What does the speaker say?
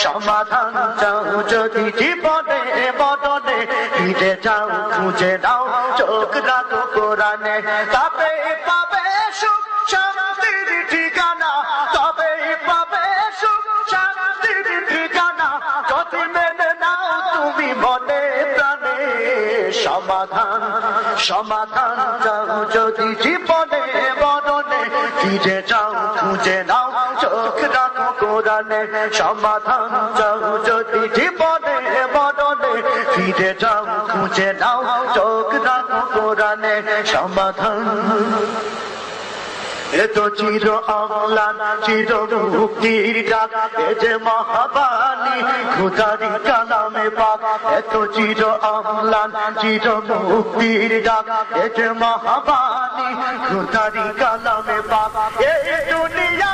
সমাধান চাও যদি জীবনে মরণে ফিরে যাও খুঁজে নাও চোখ রাখো কোরআনে তবে পাবে সুখ শান্তির ঠিকানা তবে পাবে সুখ শান্তির ঠিকানা যদি মেনে নাও তুমি মনে প্রাণে সমাধান সমাধান চাও যদি জীবনে মরণে ফিরে যাও খুঁজে নাও চোখ রাখো কোরআনে সমাধান চাও যদি জীবনে মরণে ফিরে যাও খুঁজে নাও চোখ রাখো কোরআনে সমাধান এ তো চির অম্লান চির মুক্তির ডাক এ যে মহাবাণী খোদারি কালামে পাক এ তো চির অম্লান চির মুক্তির ডাক এ যে মহাবাণী খোদারি কালামে পাক এই দুনিয়া